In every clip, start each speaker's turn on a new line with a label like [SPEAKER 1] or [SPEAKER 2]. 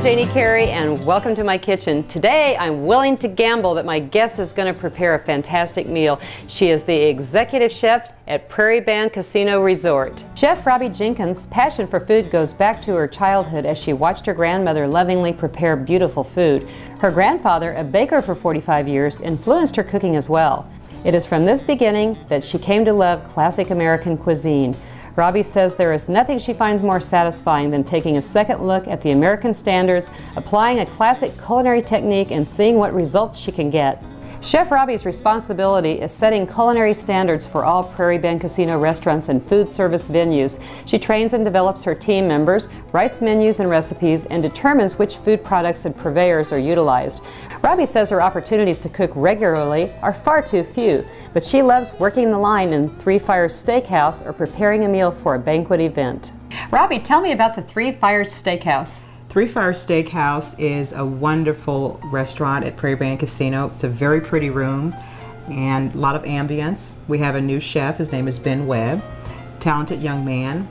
[SPEAKER 1] I'm Janie Carey and welcome to my kitchen. Today I'm willing to gamble that my guest is going to prepare a fantastic meal. She is the executive chef at Prairie Casino Resort. Chef Robbi Jenkins' passion for food goes back to her childhood as she watched her grandmother lovingly prepare beautiful food. Her grandfather, a baker for 45 years, influenced her cooking as well. It is from this beginning that she came to love classic American cuisine. Robbi says there is nothing she finds more satisfying than taking a second look at the American standards, applying a classic culinary technique, and seeing what results she can get. Chef Robbi's responsibility is setting culinary standards for all Prairie Casino restaurants and food service venues. She trains and develops her team members, writes menus and recipes, and determines which food products and purveyors are utilized. Robbi says her opportunities to cook regularly are far too few, but she loves working the line in Three Fires Steakhouse or preparing a meal for a banquet event. Robbi, tell me about the Three Fires Steakhouse.
[SPEAKER 2] Three Fires Steakhouse is a wonderful restaurant at Prairie Casino. It's a very pretty room and a lot of ambience. We have a new chef, his name is Ben Webb, talented young man,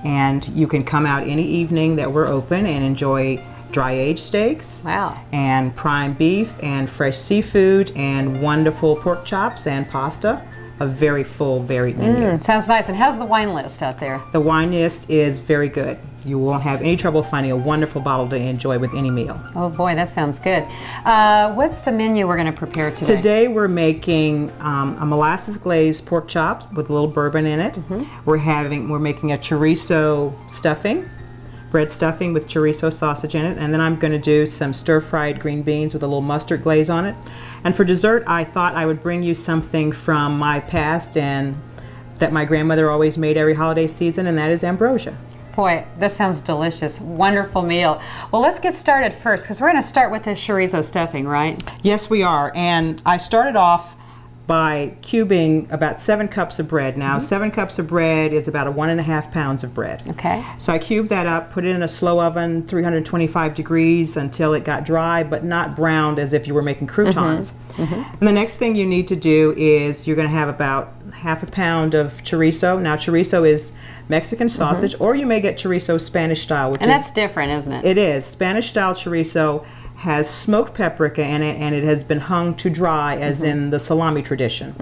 [SPEAKER 2] and you can come out any evening that we're open and enjoy dry-aged steaks,
[SPEAKER 1] wow,
[SPEAKER 2] and prime beef and fresh seafood and wonderful pork chops and pasta. A very full, varied menu.
[SPEAKER 1] Sounds nice. And how's the wine list out there?
[SPEAKER 2] The wine list is very good. You won't have any trouble finding a wonderful bottle to enjoy with any meal.
[SPEAKER 1] Oh boy, that sounds good. What's the menu we're going to prepare today?
[SPEAKER 2] Today we're making a molasses glazed pork chops with a little bourbon in it. We're making a chorizo stuffing, bread stuffing with chorizo sausage in it, and then I'm going to do some stir-fried green beans with a little mustard glaze on it. And for dessert, I thought I would bring you something from my past and that my grandmother always made every holiday season, and that is ambrosia.
[SPEAKER 1] Boy, this sounds delicious. Wonderful meal. Well, let's get started first, because we're going to start with the chorizo stuffing, right?
[SPEAKER 2] Yes, we are. And I started off by cubing about 7 cups of bread. Now, 7 cups of bread is about 1.5 pounds of bread.
[SPEAKER 1] Okay.
[SPEAKER 2] So I cubed that up, put it in a slow oven, 325 degrees until it got dry, but not browned as if you were making croutons. And the next thing you need to do is you're going to have about 1/2 pound of chorizo. Now, chorizo is Mexican sausage, or you may get chorizo Spanish style, which
[SPEAKER 1] that's different, isn't it?
[SPEAKER 2] It is. Spanish style chorizo has smoked paprika in it, and it has been hung to dry as in the salami tradition.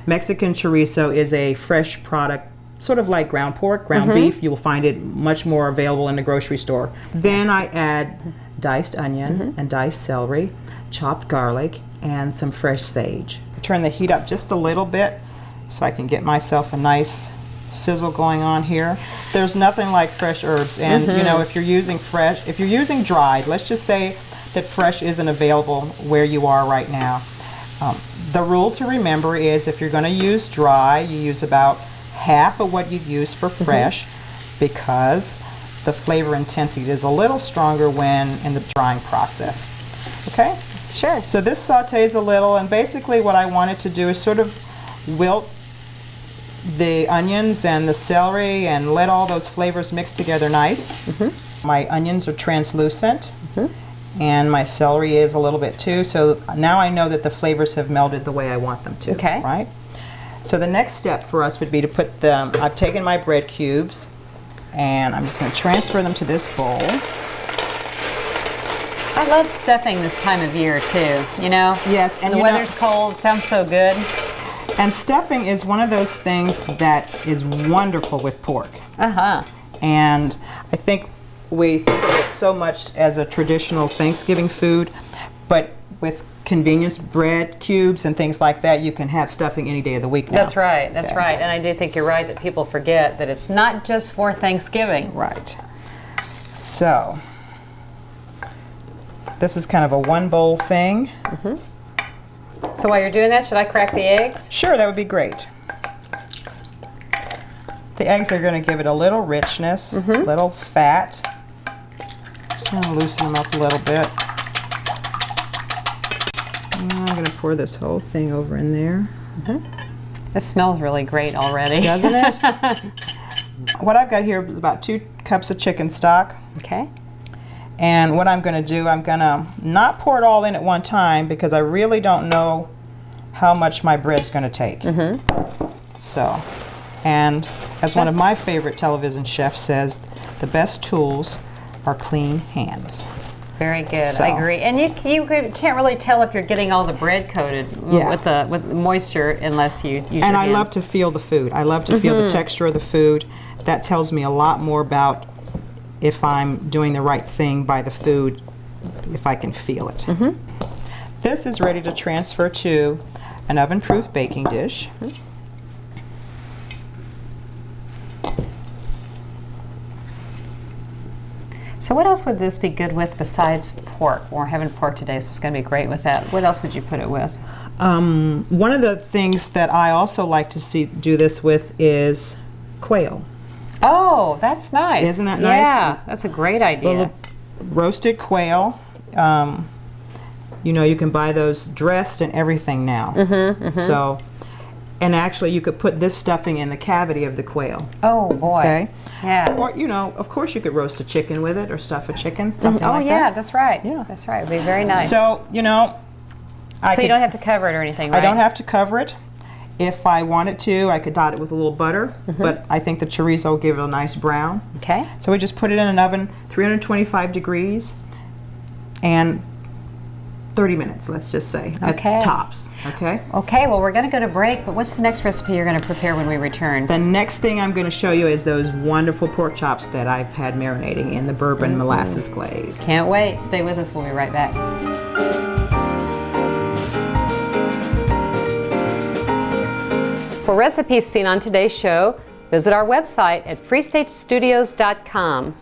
[SPEAKER 2] Mexican chorizo is a fresh product, sort of like ground pork, ground beef. You will find it much more available in the grocery store. Then I add diced onion and diced celery, chopped garlic, and some fresh sage. Turn the heat up just a little bit so I can get myself a nice sizzle going on here. There's nothing like fresh herbs, and you know, if you're using dried, let's just say that fresh isn't available where you are right now. The rule to remember is if you're going to use dry, you use about half of what you'd use for fresh, because the flavor intensity is a little stronger when in the drying process. Okay?
[SPEAKER 1] Sure.
[SPEAKER 2] So this sautés a little, and basically what I wanted to do is sort of wilt the onions and the celery and let all those flavors mix together nice. My onions are translucent. And my celery is a little bit too, so now I know that the flavors have melded the way I want them to.
[SPEAKER 1] Okay.
[SPEAKER 2] Right? So the next step for us would be to put them, I've taken my bread cubes, and I'm just going to transfer them to this bowl.
[SPEAKER 1] I love stuffing this time of year too, you know?
[SPEAKER 2] Yes. And
[SPEAKER 1] the weather's cold, sounds so good.
[SPEAKER 2] And stuffing is one of those things that is wonderful with pork. And I think we think of it so much as a traditional Thanksgiving food, but with convenience bread cubes and things like that, you can have stuffing any day of the week now.
[SPEAKER 1] That's right, that's right. And I do think you're right that people forget that it's not just for Thanksgiving.
[SPEAKER 2] Right. So, this is kind of a one bowl thing.
[SPEAKER 1] So while you're doing that, should I crack the eggs?
[SPEAKER 2] Sure, that would be great. The eggs are going to give it a little richness, a little fat. Just going to loosen them up a little bit. And I'm going to pour this whole thing over in there.
[SPEAKER 1] This smells really great already.
[SPEAKER 2] Doesn't it? What I've got here is about 2 cups of chicken stock.
[SPEAKER 1] Okay.
[SPEAKER 2] And what I'm going to do, I'm going to not pour it all in at one time because I really don't know how much my bread's going to take. So, and as one of my favorite television chefs says, the best tools are clean hands.
[SPEAKER 1] Very good.
[SPEAKER 2] So.
[SPEAKER 1] I agree. And you can't really tell if you're getting all the bread coated with moisture unless you use your hands.
[SPEAKER 2] I love to feel the food. I love to feel the texture of the food. That tells me a lot more about if I'm doing the right thing by the food, if I can feel it. This is ready to transfer to an oven-proof baking dish.
[SPEAKER 1] So what else would this be good with besides pork? We're having pork today, so it's going to be great with that. What else would you put it with?
[SPEAKER 2] One of the things that I also like to do this with is quail.
[SPEAKER 1] Oh, that's nice.
[SPEAKER 2] Isn't that nice?
[SPEAKER 1] Yeah, that's a great idea.
[SPEAKER 2] Little roasted quail. You know, you can buy those dressed and everything now. So, and actually you could put this stuffing in the cavity of the quail.
[SPEAKER 1] Oh boy.
[SPEAKER 2] Okay.
[SPEAKER 1] Yeah.
[SPEAKER 2] Or, you know, of course you could roast a chicken with it or stuff a chicken, something like that.
[SPEAKER 1] Oh yeah, that's right.
[SPEAKER 2] Yeah.
[SPEAKER 1] That's right. It'd be very nice.
[SPEAKER 2] So, you know,
[SPEAKER 1] you don't have to cover it or anything, right?
[SPEAKER 2] I don't have to cover it. If I wanted to, I could dot it with a little butter, but I think the chorizo will give it a nice brown.
[SPEAKER 1] Okay.
[SPEAKER 2] So we just put it in an oven, 325 degrees, and 30 minutes, let's just say, at tops. Okay?
[SPEAKER 1] Okay, well, we're going to go to break, but what's the next recipe you're going to prepare when we return?
[SPEAKER 2] The next thing I'm going to show you is those wonderful pork chops that I've had marinating in the bourbon molasses glaze.
[SPEAKER 1] Can't wait. Stay with us. We'll be right back. For recipes seen on today's show, visit our website at freestatestudios.com.